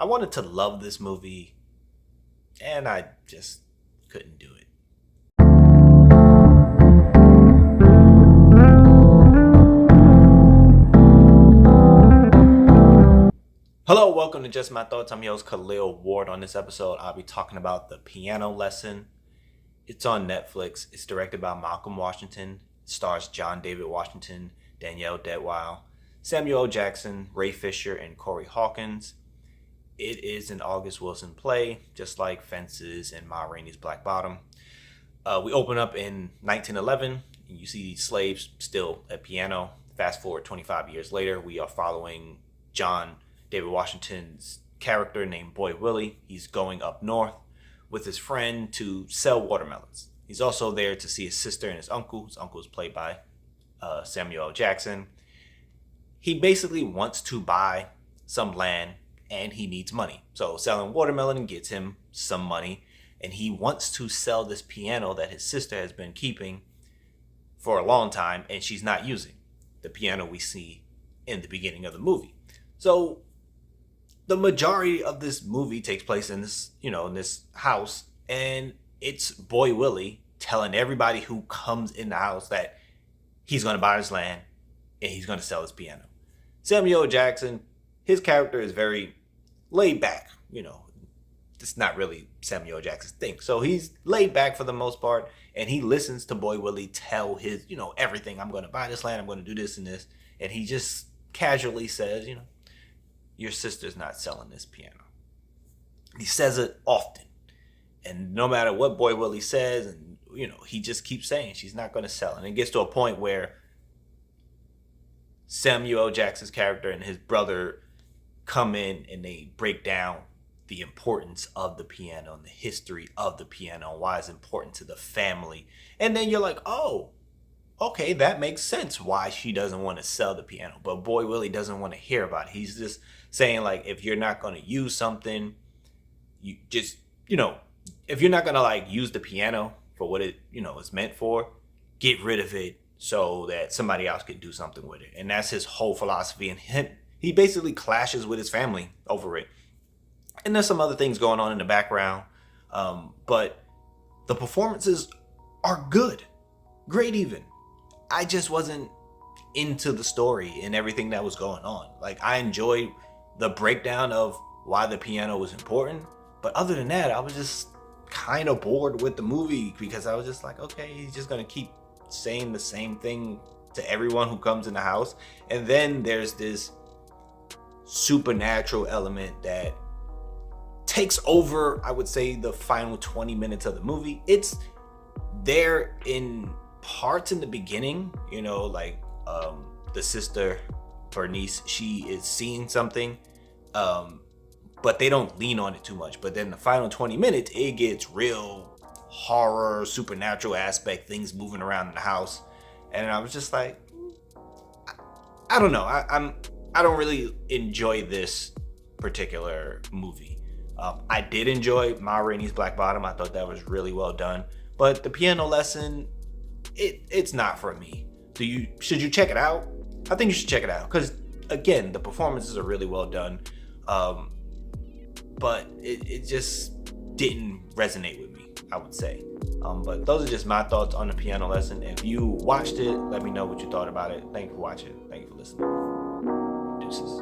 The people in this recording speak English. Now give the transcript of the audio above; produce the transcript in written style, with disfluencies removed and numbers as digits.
I wanted to love this movie, and I just couldn't do it. Hello, welcome to Just My Thoughts. I'm your host, Khaleel Ward. On this episode, I'll be talking about The Piano Lesson. It's on Netflix. It's directed by Malcolm Washington. It stars John David Washington, Danielle Detwile, Samuel L. Jackson, Ray Fisher, and Corey Hawkins. It is an August Wilson play, just like Fences and Ma Rainey's Black Bottom. We open up in 1911, and you see these slaves still at piano. Fast forward 25 years later, we are following John David Washington's character named Boy Willie. He's going up north with his friend to sell watermelons. He's also there to see his sister and his uncle. His uncle is played by Samuel L. Jackson. He basically wants to buy some land and he needs money. So selling watermelon gets him some money, and he wants to sell this piano that his sister has been keeping for a long time and she's not using. The piano we see in the beginning of the movie. So the majority of this movie takes place in this house, and it's Boy Willie telling everybody who comes in the house that he's going to buy his land and he's going to sell his piano. Samuel L. Jackson, his character is very laid back. It's not really Samuel L. Jackson's thing. So he's laid back for the most part, and he listens to Boy Willie tell his, everything. I'm going to buy this land. I'm going to do this and this. And he just casually says, your sister's not selling this piano. He says it often. And no matter what Boy Willie says, and he just keeps saying she's not going to sell. And it gets to a point where Samuel L. Jackson's character and his brother come in and they break down the importance of the piano and the history of the piano, why it's important to the family. And then you're like, oh, okay, that makes sense why she doesn't want to sell the piano. But Boy Willie doesn't want to hear about it. He's just saying, like, if you're not going to use something, you just, if you're not going to use the piano for what it, is meant for, get rid of it so that somebody else can do something with it. And that's his whole philosophy. And he basically clashes with his family over it. And there's some other things going on in the background. But the performances are good. Great even. I just wasn't into the story and everything that was going on. I enjoyed the breakdown of why the piano was important. But other than that, I was just kind of bored with the movie because I was just like, okay, he's just going to keep saying the same thing to everyone who comes in the house. And then there's this supernatural element that takes over, I would say, the final 20 minutes of the movie. It's there in parts in the beginning, the sister, Bernice, she is seeing something, but they don't lean on it too much. But then the final 20 minutes, it gets real horror, supernatural aspect, things moving around in the house. And I was just like, I don't know. I don't really enjoy this particular movie. I did enjoy Ma Rainey's Black Bottom. I thought that was really well done. But The Piano Lesson, it's not for me. Should you check it out? I think you should check it out because, again, the performances are really well done. But it just didn't resonate with me, I would say. But those are just my thoughts on The Piano Lesson. If you watched it, let me know what you thought about it. Thank you for watching. Thank you for listening. Deuces.